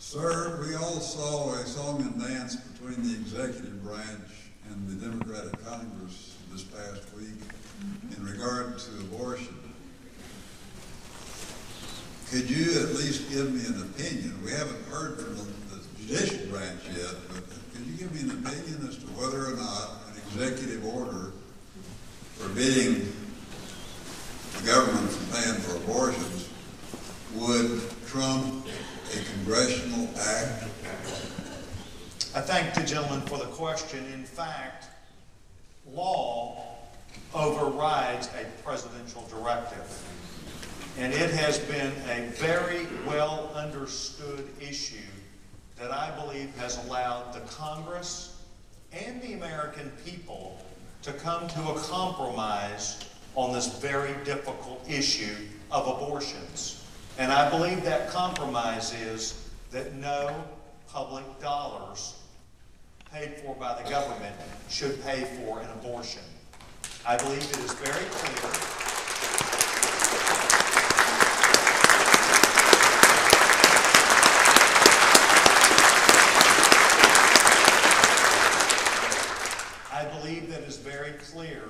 Sir, we all saw a song and dance between the executive branch and the Democratic Congress this past week in regard to abortion. Could you at least give me an opinion? We haven't heard from the judicial branch yet, but could you give me an opinion as to whether or not an executive order forbidding the government from paying for abortions would trump a congressional act? I thank the gentleman for the question. In fact, law overrides a presidential directive. And it has been a very well understood issue that I believe has allowed the Congress and the American people to come to a compromise on this very difficult issue of abortions. And I believe that compromise is that no public dollars paid for by the government should pay for an abortion. I believe it is very clear. I believe that it is very clear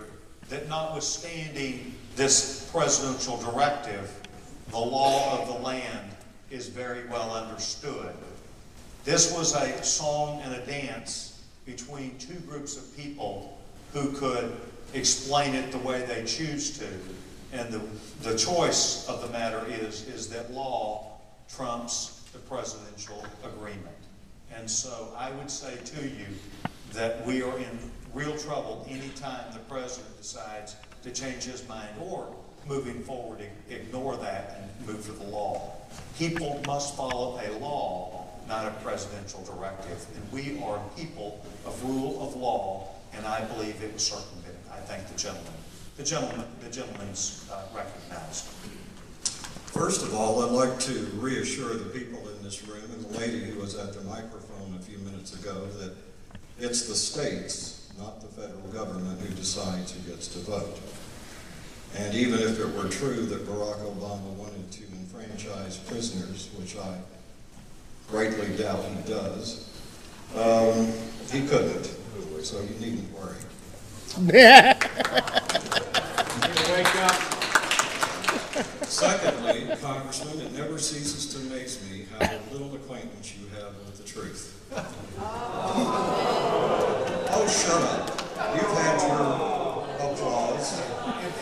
that notwithstanding this presidential directive, the law of the land is very well understood. This was a song and a dance between two groups of people who could explain it the way they choose to. And the choice of the matter is that law trumps the presidential agreement. And so I would say to you that we are in real trouble anytime the president decides to change his mind or, moving forward, ignore that and move to the law. People must follow a law, not a presidential directive. And we are people of rule of law, and I believe it was circumvented. I thank the gentleman. The gentleman's recognized. First of all, I'd like to reassure the people in this room and the lady who was at the microphone a few minutes ago that it's the states, not the federal government, who decides who gets to vote. And even if it were true that Barack Obama wanted to enfranchise prisoners, which I greatly doubt he does, he couldn't. So you needn't worry. Wake up. Secondly, Congressman, it never ceases to amaze me how little acquaintance you have with the truth. Oh, shut up. You've had your applause.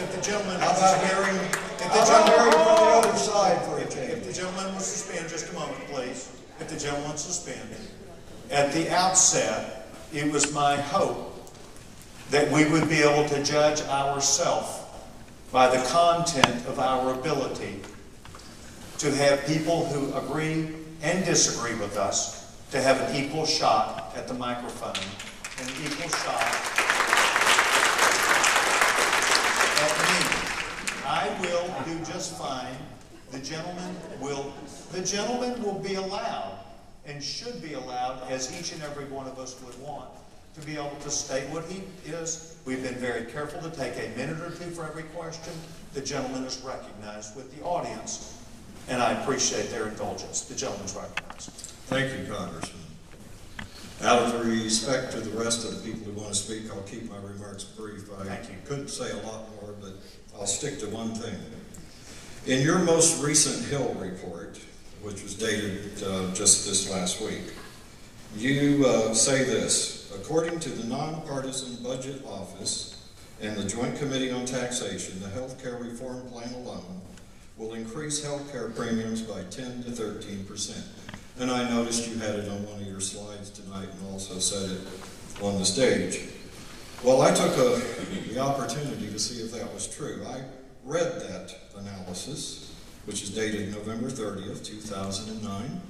If the gentleman... How about hearing from the other side for a change? If the gentleman will suspend, just a moment, please. If the gentleman will suspend. At the outset, it was my hope that we would be able to judge ourselves by the content of our ability to have people who agree and disagree with us to have an equal shot at the microphone and an equal shot at me. I will do just fine. The gentleman will be allowed and should be allowed, as each and every one of us would want, to be able to state what he is. We've been very careful to take a minute or two for every question. The gentleman is recognized with the audience, and I appreciate their indulgence. The gentleman's recognized. Thank you, Congressman. Out of respect to the rest of the people who want to speak, I'll keep my remarks brief. I could say a lot more, but I'll stick to one thing. In your most recent Hill report, which was dated just this last week, you say this: according to the Nonpartisan Budget Office and the Joint Committee on Taxation, the health care reform plan alone will increase health care premiums by 10 to 13%. And I noticed you had it on one of your slides tonight and also said it on the stage. Well, I took the opportunity to see if that was true. I read that analysis, which is dated November 30th, 2009.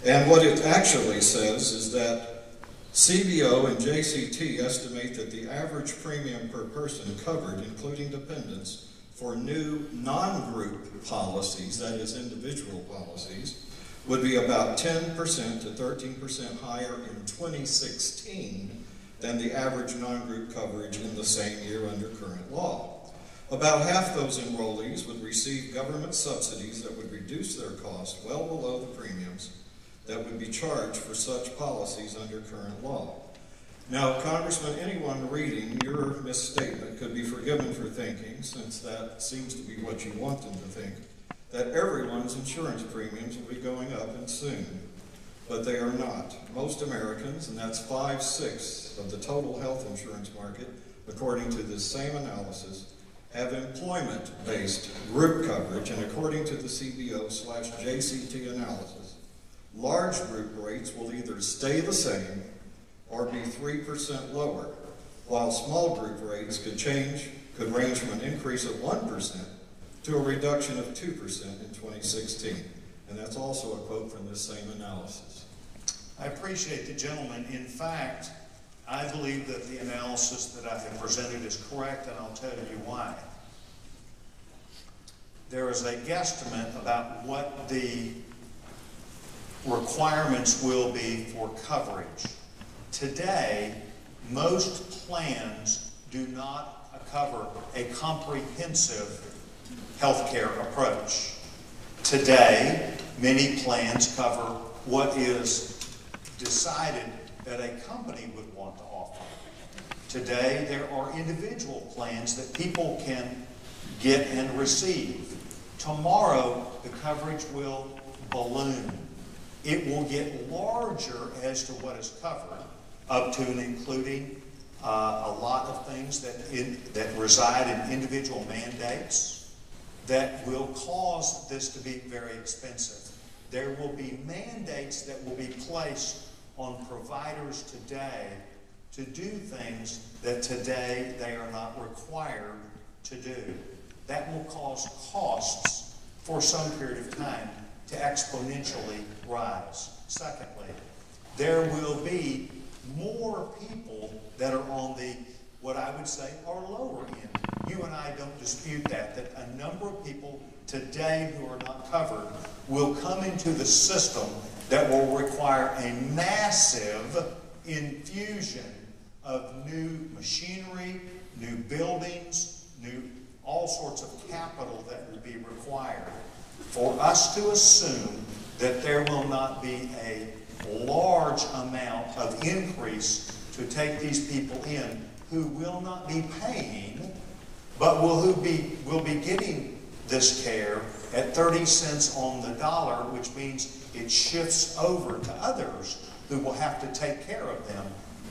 And what it actually says is that CBO and JCT estimate that the average premium per person covered, including dependents, for new non-group policies, that is individual policies, would be about 10% to 13% higher in 2016 than the average non-group coverage in the same year under current law. About half those enrollees would receive government subsidies that would reduce their cost well below the premiums that would be charged for such policies under current law. Now, Congressman, anyone reading your misstatement could be forgiven for thinking, since that seems to be what you want them to think, that everyone's insurance premiums will be going up and soon. But they are not. Most Americans, and that's 5/6 of the total health insurance market, according to this same analysis, have employment-based group coverage, and according to the CBO/JCT analysis, large group rates will either stay the same or be 3% lower, while small group rates could range from an increase of 1% to a reduction of 2% in 2016. And that's also a quote from this same analysis. I appreciate the gentleman. In fact, I believe that the analysis that I have presented is correct, and I'll tell you why. There is a guesstimate about what the requirements will be for coverage. Today, most plans do not cover a comprehensive healthcare approach. Today, many plans cover what is decided that a company would want to offer. Today, there are individual plans that people can get and receive. Tomorrow, the coverage will balloon. It will get larger as to what is covered, up to and including a lot of things that reside in individual mandates that will cause this to be very expensive. There will be mandates that will be placed on providers today to do things that today they are not required to do. That will cause costs for some period of time to exponentially rise. Secondly, there will be more people that are on the, what I would say, are lower end. You and I don't dispute that a number of people today who are not covered will come into the system that will require a massive infusion of new machinery, new buildings, all sorts of capital that will be required. For us to assume that there will not be a large amount of increase to take these people in who will not be paying, but will be getting this care at 30 cents on the dollar, which means it shifts over to others who will have to take care of them,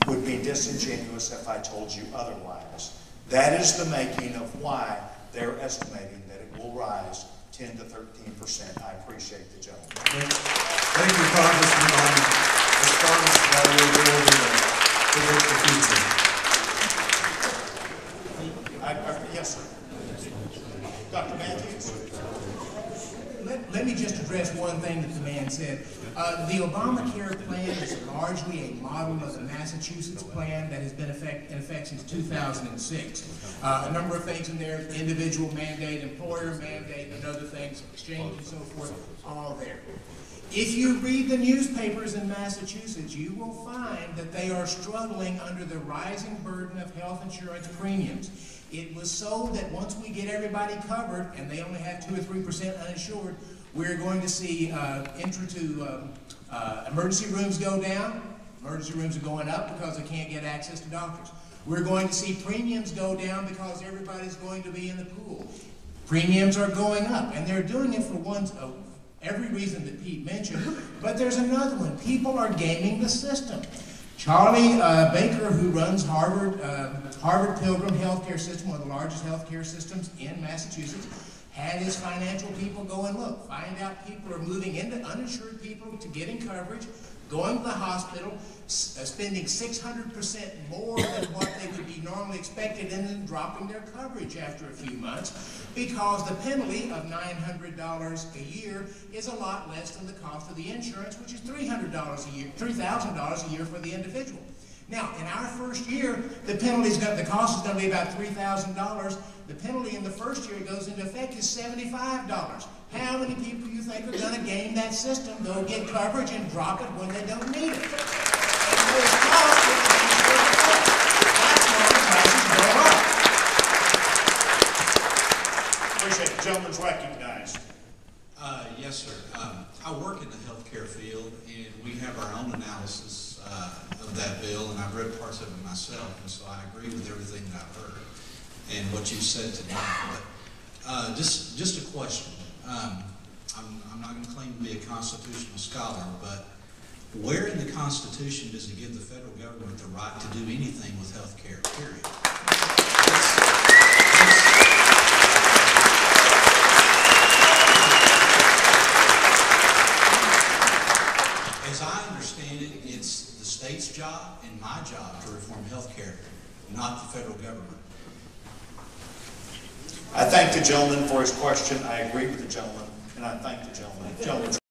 would be disingenuous if I told you otherwise. That is the making of why they're estimating that it will rise 10 to 13%. I appreciate the gentleman. Thank you, Congressman. I'm astonished by your ability to predict the future. Yes, sir. Dr. Matthews? Let me just address one thing that the man said. The Obamacare plan is largely a model of the Massachusetts plan that has been in effect since 2006. A number of things in there, individual mandate, employer mandate, and other things, exchange and so forth, all there. If you read the newspapers in Massachusetts, you will find that they are struggling under the rising burden of health insurance premiums. It was sold that once we get everybody covered, and they only have 2 or 3% uninsured, we're going to see emergency rooms go down. Emergency rooms are going up because they can't get access to doctors. We're going to see premiums go down because everybody's going to be in the pool. Premiums are going up, and they're doing it for every reason that Pete mentioned, but there's another one. People are gaming the system. Charlie Baker, who runs Harvard Pilgrim Healthcare System, one of the largest healthcare systems in Massachusetts, had his financial people go and look, find out people are moving into uninsured people to getting coverage, going to the hospital, spending 600% more than what they would be normally expected, and then dropping their coverage after a few months because the penalty of $900 a year is a lot less than the cost of the insurance, which is $300 a year, $3,000 a year for the individual. Now, in our first year, the cost is going to be about $3,000. The penalty in the first year it goes into effect is $75. How many people do you think are going to game that system, go get coverage, and drop it when they don't need it? And those costs will that's why the prices go up. Appreciate it. The gentleman's recognized. Yes, sir. I work in the healthcare field, and we have our own analysis of that bill, and I've read parts of it myself, and so I agree with everything that I've heard and what you said tonight. But just a question. I'm not going to claim to be a constitutional scholar, but where in the Constitution does it give the federal government the right to do anything with health care, period? As I understand it, it's the state's job and my job to reform health care, not the federal government. I thank the gentleman for his question. I agree with the gentleman, and I thank the gentleman.